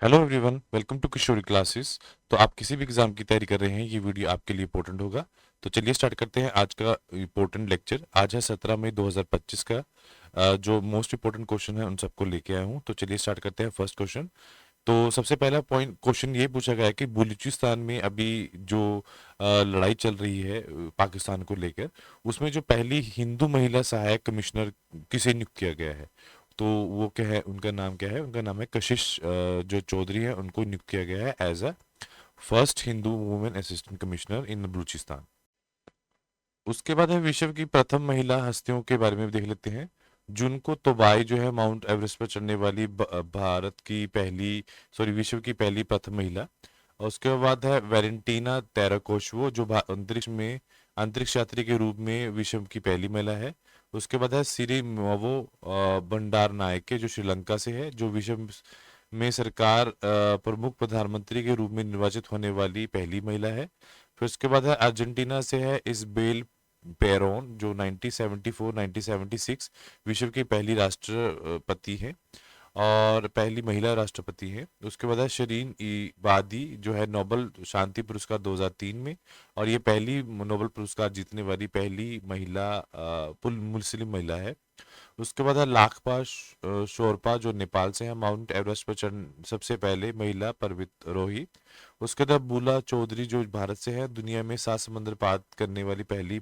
Hello everyone, welcome to Kishori classes. तो आप किसी भी एग्जाम की तैयारी कर रहे हैं, ये वीडियो आपके लिए इंपॉर्टेंट होगा। तो चलिए स्टार्ट करते हैं आज का इंपॉर्टेंट लेक्चर। आज है 17 मई 2025 का। जो मोस्ट इंपॉर्टेंट क्वेश्चन है उन सबको लेके आया हूँ। तो चलिए स्टार्ट करते हैं फर्स्ट क्वेश्चन। तो सबसे पहला पॉइंट क्वेश्चन ये पूछा गया है कि बलूचिस्तान में अभी जो लड़ाई चल रही है पाकिस्तान को लेकर, उसमें जो पहली हिंदू महिला सहायक कमिश्नर किसे नियुक्त किया गया है। तो वो क्या है, उनका नाम क्या है? उनका नाम है कशिश जो चौधरी है, उनको नियुक्त किया गया है as a first Hindu women assistant commissioner in Balochistan. उसके बाद है विश्व की प्रथम महिला हस्तियों के बारे में भी देख लेते हैं। जुनको तोबाई जो है माउंट एवरेस्ट पर चढ़ने वाली भारत की पहली, सॉरी, विश्व की पहली प्रथम महिला। और उसके बाद है वैलेंटीना तेराकोशवो, जो अंतरिक्ष यात्री के रूप में विश्व की पहली महिला है। उसके बाद है सिरी मोवो भंडार नायके, जो श्रीलंका से है, जो विश्व में सरकार प्रमुख प्रधानमंत्री के रूप में निर्वाचित होने वाली पहली महिला है। फिर उसके बाद है अर्जेंटीना से है इस्बेल पेरोन, जो 1974-1976 विश्व की पहली राष्ट्रपति है और पहली महिला राष्ट्रपति है। उसके बाद है शरीन इबादी, जो है नोबेल शांति पुरस्कार 2003 में, और ये पहली नोबेल पुरस्कार जीतने वाली पहली महिला मुस्लिम महिला है। उसके बाद है लाकपा शोरपा, जो नेपाल से है, माउंट एवरेस्ट पर चढ़ सबसे पहले महिला पर्वतारोही। उसके बाद बुला चौधरी, जो भारत से है, दुनिया में 7 समुंदर पार करने वाली पहली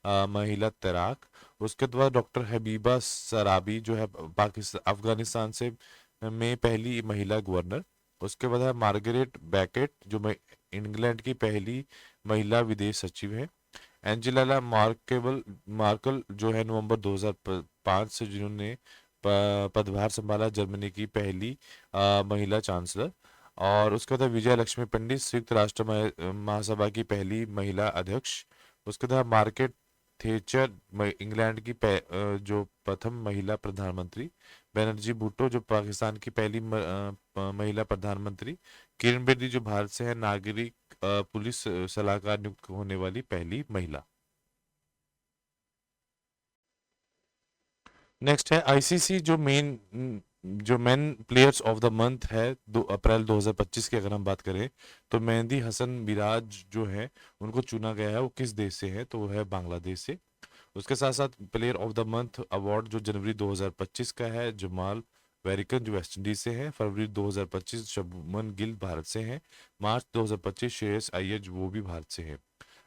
महिला तैराक। उसके बाद डॉक्टर हबीबा सराबी, जो है पाकिस्तान अफगानिस्तान से, में पहली महिला गवर्नर। उसके बाद है मार्गरेट बैकेट, जो इंग्लैंड की पहली महिला विदेश सचिव है। एंजेला मार्कल, जो है नवंबर 2005 से, जिन्होंने पदभार संभाला, जर्मनी की पहली महिला चांसलर। और उसके बाद विजय लक्ष्मी पंडित, संयुक्त राष्ट्र महासभा की पहली महिला अध्यक्ष। उसके बाद मार्केट थेचर, इंग्लैंड की जो प्रथम महिला प्रधानमंत्री। बनर्जी भुट्टो, जो पाकिस्तान की पहली महिला प्रधानमंत्री। किरण बेदी, जो भारत से है, नागरिक पुलिस सलाहकार नियुक्त होने वाली पहली महिला। नेक्स्ट है आईसीसी जो main players of the month है 2 अप्रैल 2025 की अगर हम बात करें, तो मेहंदी हसन मिराज जो है, उनको चुना गया है। वो किस देश से है? तो वो है बांग्लादेश से। उसके साथ साथ player of the month award जो जनवरी 2025 का है, जमाल वेरिकन, जो वेस्ट इंडीज से है। फरवरी 2025 शुभमन गिल, भारत से हैं। मार्च 2025 श्रेयस अय्यर, वो भी भारत से है।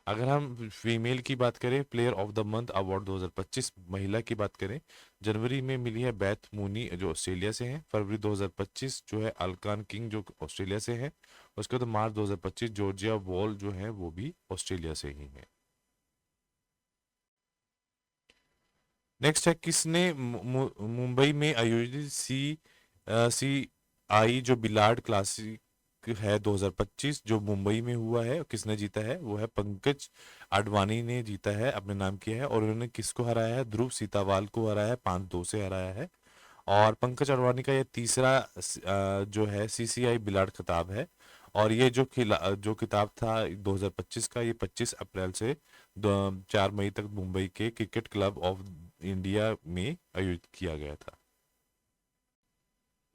अगर हम फीमेल की बात करें, player of the month award 2025 महिला की बात करें, जनवरी में मिली है बेथ मूनी, जो ऑस्ट्रेलिया से हैं। फरवरी 2025 जो है अल्कान किंग, जो ऑस्ट्रेलिया से है। उसके बाद मार्च 2025 जॉर्जिया वॉल, जो है वो भी ऑस्ट्रेलिया से ही है। नेक्स्ट है किसने मुंबई में आयोजित सी आई जो बिलार्ड क्लासिक है 2025, जो मुंबई में हुआ है, किसने जीता है? वो है पंकज आडवाणी ने जीता है, अपने नाम किया है। और उन्होंने किसको हराया है? ध्रुव सीतावाल को हराया है, 5-2 से हराया है। और पंकज अडवाणी का ये तीसरा जो है सीसीआई बिलार्ड खिताब है। और ये जो किताब था 2025 का, ये 25 अप्रैल से 4 मई तक मुंबई के क्रिकेट क्लब ऑफ इंडिया में आयोजित किया गया था।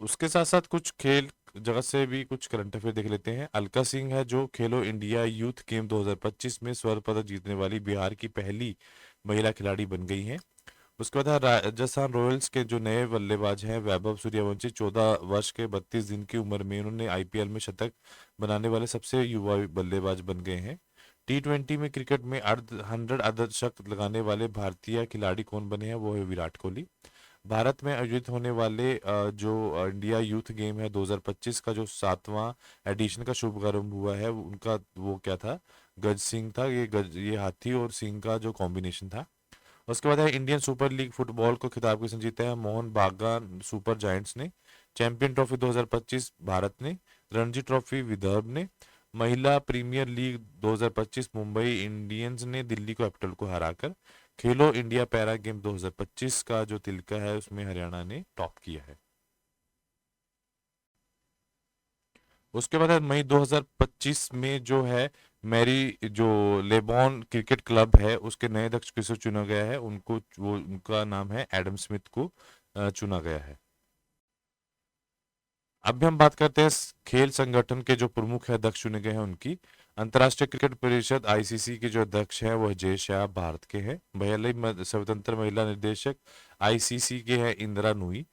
उसके साथ साथ कुछ खेल जगत से भी कुछ करंट अफेयर देख लेते हैं। अलका सिंह है, जो खेलो इंडिया यूथ गेम 2025 में स्वर्ण पदक जीतने वाली बिहार की पहली महिला खिलाड़ी बन गई हैं। उसके बाद है राजस्थान रॉयल्स के जो नए बल्लेबाज हैं वैभव सूर्यवंशी, 14 वर्ष के 32 दिन की उम्र में उन्होंने आईपीएल में शतक बनाने वाले सबसे युवा बल्लेबाज बन गए हैं। T20 में क्रिकेट में 100 अर्धशतक लगाने वाले भारतीय खिलाड़ी कौन बने हैं? वो है विराट कोहली। भारत में आयोजित होने वाले जो इंडिया यूथ गेम है 2025 का, जो 7वां एडिशन का शुभारंभ हुआ है, उनका वो क्या था? गज सिंह था। ये हाथी और सिंह का जो कॉम्बिनेशन था। उसके बाद है इंडियन सुपर लीग फुटबॉल को खिताब किसने जीता है? मोहन बागान सुपर जायंट्स ने। चैंपियन ट्रॉफी 2025 भारत ने। रणजी ट्रॉफी विदर्भ ने। महिला प्रीमियर लीग 2025 मुंबई इंडियंस ने दिल्ली कैपिटल को हराकर। खेलो इंडिया पैरा गेम 2025 का जो तिलका है, उसमें हरियाणा ने टॉप किया है। उसके बाद है मई 2025 में जो है मैरी जो लेबॉन क्रिकेट क्लब है, उसके नए अध्यक्ष किसे चुना गया है? उनका नाम है एडम स्मिथ को चुना गया है। अभी हम बात करते हैं खेल संगठन के जो प्रमुख है अध्यक्ष चुने गए हैं उनकी। अंतर्राष्ट्रीय क्रिकेट परिषद आईसीसी के जो अध्यक्ष हैं वह जय शाह भारत के हैं। स्वतंत्र महिला निर्देशक आईसीसी के हैं इंदिरा नुई।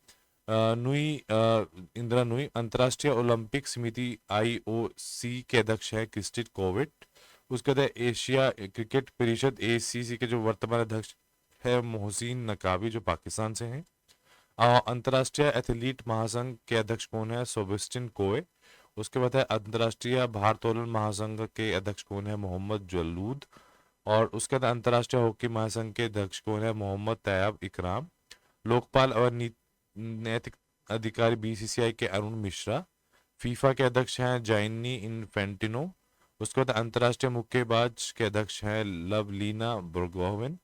इंदिरा नुई। अंतर्राष्ट्रीय ओलंपिक समिति आईओसी के अध्यक्ष हैं क्रिस्टिन कोविट। उसके बाद एशिया क्रिकेट परिषद एसीसी के जो वर्तमान अध्यक्ष है मोहसिन नकावी जो पाकिस्तान से हैं। अंतर्राष्ट्रीय एथलीट महासंघ के अध्यक्ष कौन है? सेबेस्टियन कोए। उसके बाद है अंतर्राष्ट्रीय भारोत्तोलन महासंघ के अध्यक्ष कौन है? मोहम्मद जलूद। और उसके बाद अंतर्राष्ट्रीय हॉकी महासंघ के अध्यक्ष कौन है? मोहम्मद तैयब इकराम। लोकपाल और नैतिक अधिकारी बीसीसीआई के अरुण मिश्रा। फीफा के अध्यक्ष हैं जाइनी इन्फेंटिनो। उसके बाद अंतर्राष्ट्रीय मुक्केबाज के अध्यक्ष हैं लवलीना बोर्गोहेन।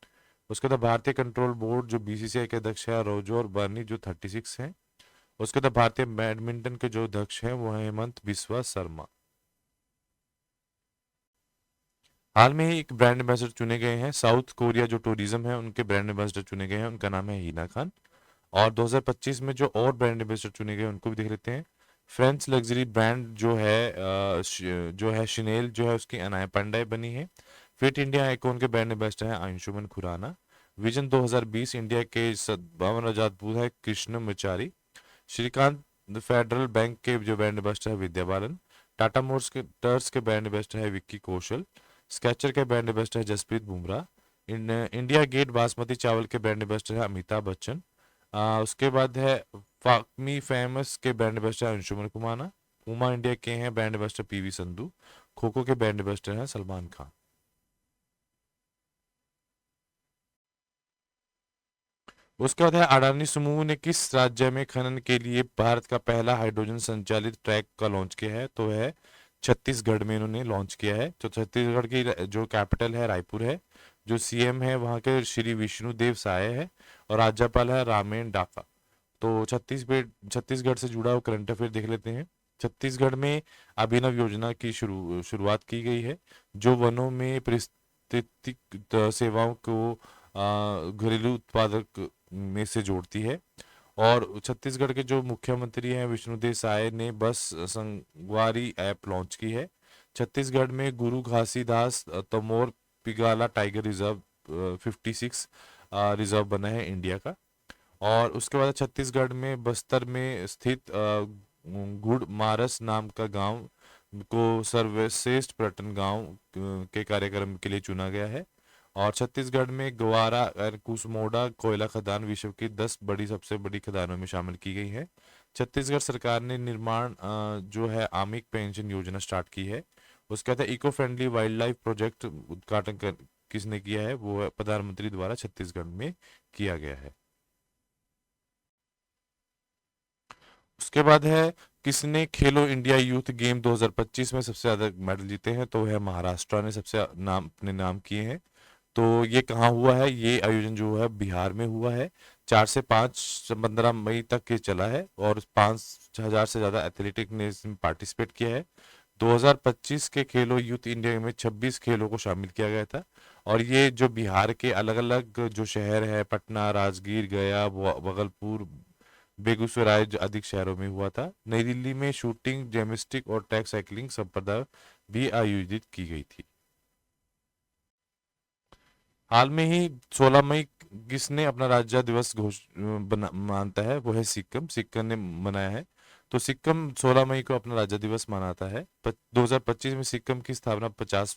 उसके बाद भारतीय कंट्रोल बोर्ड जो बीसीसीआई के अध्यक्ष है रोजर बर्नी जो 36 हैं। उसके बाद भारतीय बैडमिंटन के जो अध्यक्ष हैं वो है हेमंत बिस्वा शर्मा। हाल में ही एक ब्रांड एम्बेसडर चुने गए हैं। साउथ कोरिया जो टूरिज्म है उनके ब्रांड एम्बेसडर चुने गए हैं, उनका नाम है हीना खान। और 2025 में जो और ब्रांड एम्बेसडर चुने गए उनको भी देख लेते हैं। फ्रेंच लग्जरी ब्रांड जो है जो है शिनेल जो है उसकी अनाया पांडे बनी है। फिट इंडिया आइकॉन के ब्रांड एम्बेसडर हैं अंशुमन खुराना। विजन 2020 इंडिया के सद्भावन आजादपुर है कृष्ण मचारी। श्रीकांत फेडरल बैंक के जो ब्रांड एम्बेसडर है विद्या बालन। टाटा मोटर्स के ब्रांड एम्बेसडर है विक्की कौशल। स्केचर के ब्रांड एम्बेसडर है जसप्रीत बुमराह। इंडिया गेट बासमती चावल के ब्रांड एम्बेसडर है अमिताभ बच्चन। उसके बाद है फाकमी फेमस के ब्रांड एम्बेसडर अंशुमन कुमाना। पूमा इंडिया के हैं brand ambassador PV Sandhu. Kho kho के ब्रांड एम्बेसडर हैं सलमान खान। उसके बाद है अडानी समूह ने किस राज्य में खनन के लिए भारत का पहला हाइड्रोजन संचालित ट्रैक का लॉन्च किया है? तो है छत्तीसगढ़ में इन्होंने लॉन्च किया है। तो छत्तीसगढ़ की जो कैपिटल है रायपुर है। जो सीएम है वहाँ के श्री विष्णुदेव साय है। और राज्यपाल है रामेन डाका। तो छत्तीसगढ़ से जुड़ा हुआ करंट अफेयर देख लेते हैं। छत्तीसगढ़ में अभिनव योजना की शुरुआत की गई है जो वनों में पारिस्थितिक सेवाओं को घरेलू उत्पादक में से जोड़ती है। और छत्तीसगढ़ के जो मुख्यमंत्री हैं विष्णुदेव साय ने बस संगवारी ऐप लॉन्च की है। छत्तीसगढ़ में गुरु Ghasidas Tamor पिगाला tiger reserve 56 reserve बना है इंडिया का। और उसके बाद छत्तीसगढ़ में बस्तर में स्थित गुड़ मारस नाम का गांव को सर्वश्रेष्ठ पर्यटन गांव के कार्यक्रम के लिए चुना गया है। और छत्तीसगढ़ में गवारा और कुसमोड़ा कोयला खदान विश्व की 10 बड़ी सबसे बड़ी खदानों में शामिल की गई है। छत्तीसगढ़ सरकार ने निर्माण जो है आमिक पेंशन योजना स्टार्ट की है। उसके बाद eco friendly wildlife project उद्घाटन किसने किया है? वो है प्रधानमंत्री द्वारा छत्तीसगढ़ में किया गया है। उसके बाद है किसने खेलो इंडिया यूथ गेम 2025 में सबसे ज्यादा मेडल जीते हैं? तो है महाराष्ट्र ने सबसे नाम अपने नाम किए हैं। तो ये कहाँ हुआ है? ये आयोजन जो है बिहार में हुआ है। 4 से 5 15 मई तक ये चला है और 5,000 से ज्यादा एथलेटिक ने इसमें पार्टिसिपेट किया है। 2025 के खेलो यूथ इंडिया में 26 खेलों को शामिल किया गया था। और ये जो बिहार के अलग अलग जो शहर है पटना राजगीर गया भागलपुर बेगूसराय जो अधिक शहरों में हुआ था। नई दिल्ली में शूटिंग जिम्नास्टिक और ट्रैक साइकिलिंग संपदा भी आयोजित की गई थी। हाल में ही 16 मई किसने अपना राज्य दिवस मानता है? वो है सिक्किम। सिक्किम ने मनाया है। तो सिक्किम 16 मई को अपना राज्य दिवस मनाता है। 2025 में सिक्किम की स्थापना 50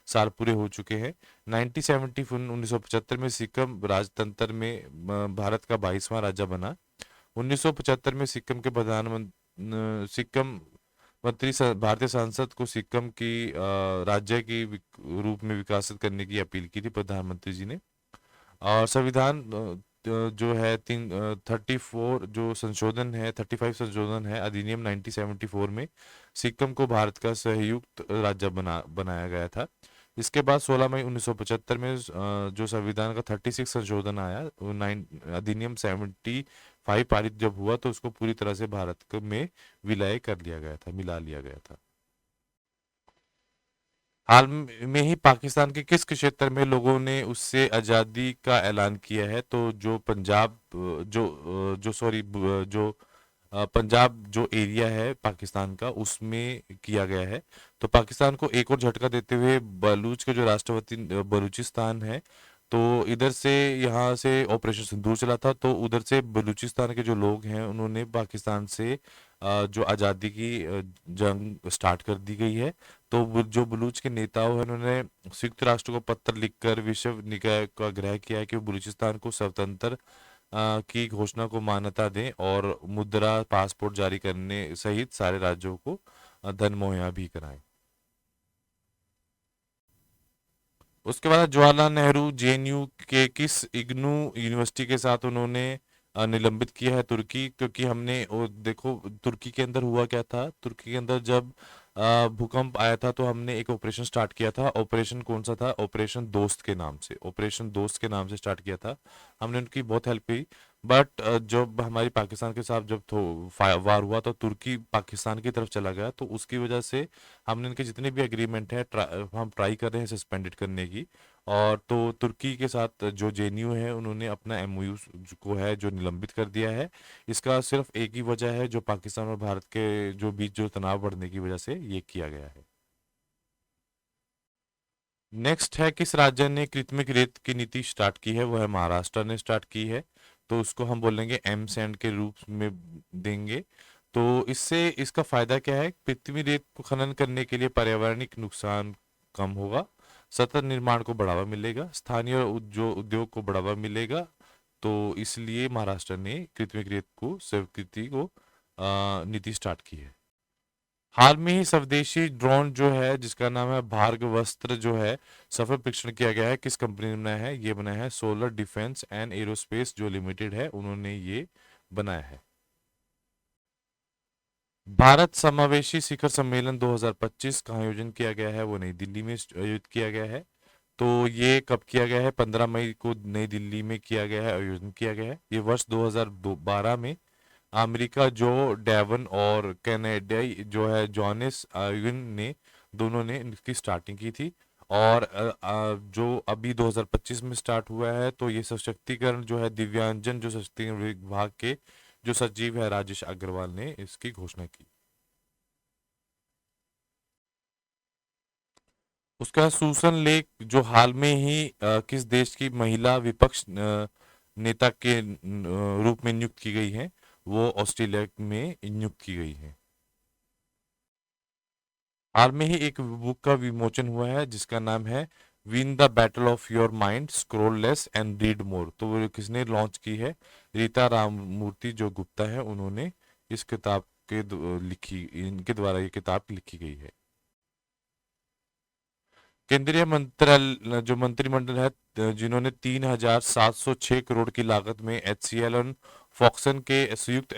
साल पूरे हो चुके हैं। 1975 में सिक्किम राजतंत्र में भारत का 22वां राज्य बना। 1975 में सिक्किम के सिक्किम भारतीय संसद को सिक्किम की राज्य की रूप में विकसित करने की अपील की थी प्रधानमंत्री जी ने। और संविधान जो है 34 जो संशोधन है 35 संशोधन है अधिनियम 1974 में सिक्किम को भारत का संयुक्त राज्य बनाया गया था। इसके बाद 16 मई 1975 में जो संविधान का 36 संशोधन आया अधिनियम 75 पारित जब हुआ तो उसको पूरी तरह से में विलय कर लिया गया था, मिला लिया गया था। हाल में ही पाकिस्तान के किस क्षेत्र में लोगों ने उससे आज़ादी का ऐलान किया है? तो जो पंजाब जो जो सॉरी जो पंजाब जो एरिया है पाकिस्तान का उसमें किया गया है। तो पाकिस्तान को एक और झटका देते हुए बलूच के जो राष्ट्रपति बलूचिस्तान है, तो इधर से यहाँ से ऑपरेशन सिंदूर चला था, तो उधर से बलूचिस्तान के जो लोग हैं उन्होंने पाकिस्तान से जो आज़ादी की जंग स्टार्ट कर दी गई है। तो जो बलूच के नेताओं हैं उन्होंने संयुक्त राष्ट्र को पत्र लिखकर विश्व निकाय का आग्रह किया है कि वो बलूचिस्तान को स्वतंत्र की घोषणा को मान्यता दें और मुद्रा पासपोर्ट जारी करने सहित सारे राज्यों को धन मुहैया भी कराएं। उसके बाद जवाहरलाल नेहरू जेएनयू के किस इग्नू यूनिवर्सिटी के साथ उन्होंने निलंबित किया है तुर्की, क्योंकि हमने वो देखो तुर्की के अंदर हुआ क्या था। तुर्की के अंदर जब भूकंप आया था तो हमने एक ऑपरेशन स्टार्ट किया था। ऑपरेशन कौन सा था? ऑपरेशन दोस्त के नाम से, ऑपरेशन दोस्त के नाम से स्टार्ट किया था। हमने उनकी बहुत हेल्प की। बट जब हमारी पाकिस्तान के साथ जब वार हुआ तो तुर्की पाकिस्तान की तरफ चला गया, तो उसकी वजह से हमने इनके जितने भी एग्रीमेंट है हम ट्राई कर रहे हैं सस्पेंडेड करने की। और तो तुर्की के साथ जो जेएनयू है उन्होंने अपना एमओयू को है जो निलंबित कर दिया है। इसका सिर्फ एक ही वजह है, जो पाकिस्तान और भारत के जो बीच जो तनाव बढ़ने की वजह से ये किया गया है। नेक्स्ट है, किस राज्य ने कृत्रिम रेत की नीति स्टार्ट की है? वो है महाराष्ट्र ने स्टार्ट की है। तो उसको हम बोलेंगे एम सैंड के रूप में देंगे। तो इससे इसका फायदा क्या है? कृत्रिम रेत को खनन करने के लिए पर्यावरणिक नुकसान कम होगा, सतत निर्माण को बढ़ावा मिलेगा, स्थानीय जो उद्योग को बढ़ावा मिलेगा। तो इसलिए महाराष्ट्र ने कृत्रिम रेत को स्वीकृति को नीति स्टार्ट की है। हाल में ही स्वदेशी ड्रोन जो है जिसका नाम है भार्गवस्त्र जो है सफल परीक्षण किया गया है। किस कंपनी ने बनाया है? ये बनाया है सोलर डिफेंस एंड एरोस्पेस जो लिमिटेड है, उन्होंने ये बनाया है। भारत समावेशी शिखर सम्मेलन 2025 का आयोजन किया गया है? वो नई दिल्ली में आयोजित किया गया है। तो ये कब किया गया है? 15 मई को नई दिल्ली में किया गया है, आयोजन किया गया है। ये वर्ष 2012 में अमेरिका जो डेवन और कनाडाई जो है जॉनिस आयुन ने दोनों ने इसकी स्टार्टिंग की थी। और जो अभी 2025 में स्टार्ट हुआ है, तो ये सशक्तिकरण जो है दिव्यांजन जो सशक्तिकरण विभाग के जो सचिव है राजेश अग्रवाल ने इसकी घोषणा की। उसका सूसन लेख जो हाल में ही किस देश की महिला विपक्ष नेता के रूप में नियुक्त की गई है? वो ऑस्ट्रेलिया में नियुक्त की गई है। हाल में ही एक बुक का विमोचन हुआ है जिसका नाम है win the battle of your mind, scroll less and read more. तो वो किसने लॉन्च की है? रीता राममूर्ति जो गुप्ता है, उन्होंने इस किताब के लिखी, इनके द्वारा ये किताब लिखी गई है। केंद्रीय मंत्रालय जो मंत्रिमंडल है जिन्होंने 3,706 करोड़ की लागत में एचसीएल और फॉक्सन के संयुक्त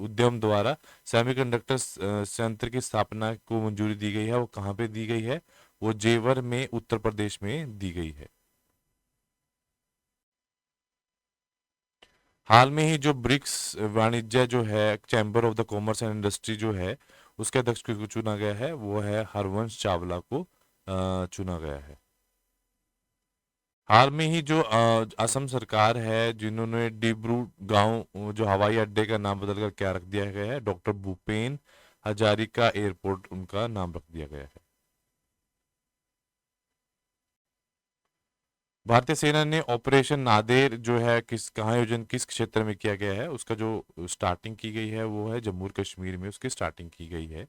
उद्यम द्वारा सेमीकंडक्टर संयंत्र की स्थापना को मंजूरी दी गई है, वो कहाँ पे दी गई है? वो जेवर में उत्तर प्रदेश में दी गई है। हाल में ही जो ब्रिक्स वाणिज्य जो है chamber of the commerce and industry जो है उसके अध्यक्ष को चुना गया है, वो है हरवंश चावला को चुना गया है। हाल में ही जो असम सरकार है जिन्होंने डिब्रू गांव जो हवाई अड्डे का नाम बदलकर क्या रख दिया गया है? डॉक्टर भूपेन हजारिका एयरपोर्ट उनका नाम रख दिया गया है। भारतीय सेना ने ऑपरेशन नादेर जो है किस कहाँ आयोजन किस क्षेत्र में किया गया है? उसका जो स्टार्टिंग की गई है वो है जम्मू और कश्मीर में उसकी स्टार्टिंग की गई है।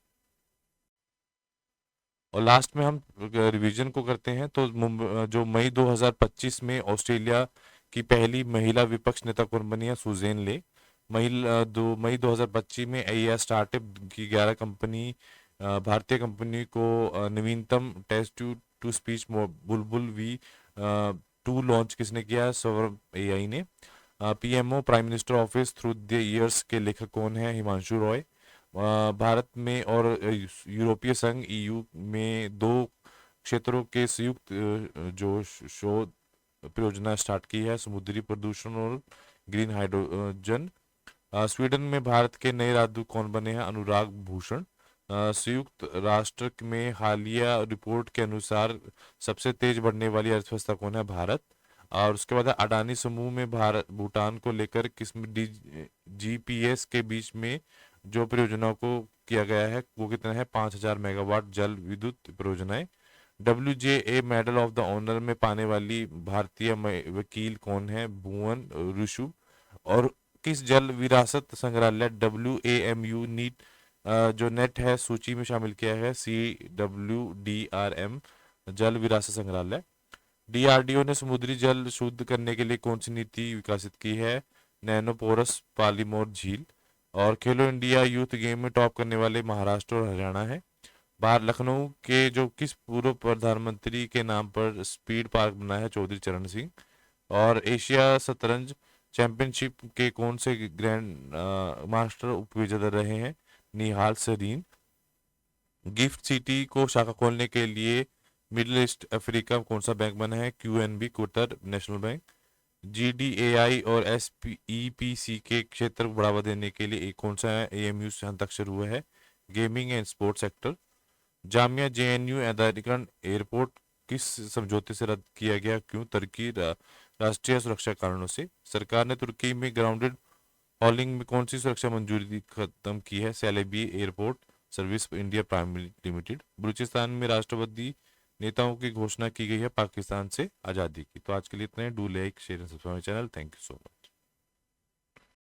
और लास्ट में हम रिवीजन को करते हैं तो जो मई 2025 में ऑस्ट्रेलिया की पहली महिला विपक्ष नेता कौन बनी है? सुजेन ले। मई 2025 में एआई स्टार्टअप की 11 कंपनी भारतीय कंपनी को नवीनतम test to to speech Bulbul we to launch किसने किया है? सौरभ एआई ने। PMO prime minister office through the years के लेखक कौन है? हिमांशु रॉय। भारत में और यूरोपीय संघ ईयू में दो क्षेत्रों के संयुक्त जो शोध परियोजना स्टार्ट की है, समुद्री प्रदूषण और ग्रीन हाइड्रोजन। स्वीडन में भारत के नए राजदूत कौन बने हैं? अनुराग भूषण। संयुक्त राष्ट्र में हालिया रिपोर्ट के अनुसार सबसे तेज बढ़ने वाली अर्थव्यवस्था कौन है? भारत। और उसके बाद है अडानी समूह में भारत भूटान को लेकर किस्म जीपीएस के बीच में जो परियोजनाओं को किया गया है वो कितना है, 5,000 मेगावाट जल विद्युत परियोजनाएं। WJA medal of the honour में पाने वाली भारतीय वकील कौन है, भुवन ऋषु। और किस जल विरासत संग्रहालय WAMU नीट जो नेट है सूची में शामिल किया है, CWDRM जल विरासत संग्रहालय। DRDO ने समुद्री जल शुद्ध करने के लिए कौन सी नीति विकसित की है, नैनोपोरस पॉलीमर झील। और खेलो इंडिया यूथ गेम में टॉप करने वाले महाराष्ट्र और हरियाणा है। बाहर लखनऊ के जो किस पूर्व प्रधानमंत्री के नाम पर स्पीड पार्क बना है, चौधरी चरण सिंह। और एशिया शतरंज चैंपियनशिप के कौन से ग्रैंड मास्टर उपविजेता रहे हैं, निहाल सरीन। गिफ्ट सिटी को शाखा खोलने के लिए मिडिल ईस्ट अफ्रीका कौन सा बैंक बना है, QNB Qatar national bank. GDAI और SPEPC के क्षेत्र को बढ़ावा देने के लिए एक कौन सा AMU से हस्ताक्षर हुआ है, gaming and sports sector. Jamia JNU अदारिकन एयरपोर्ट किस समझौते से रद्द किया गया, क्यों, तुर्की राष्ट्रीय सुरक्षा कारणों से। सरकार ने तुर्की में ग्राउंडेड हॉलिंग में कौन सी सुरक्षा मंजूरी खत्म की है, Celebi airport service India private limited. Balochistan में राष्ट्रवादी नेताओं की घोषणा की गई है पाकिस्तान से आज़ादी की। तो आज के लिए इतना ही। Do like share and subscribe channel. Thank you so much.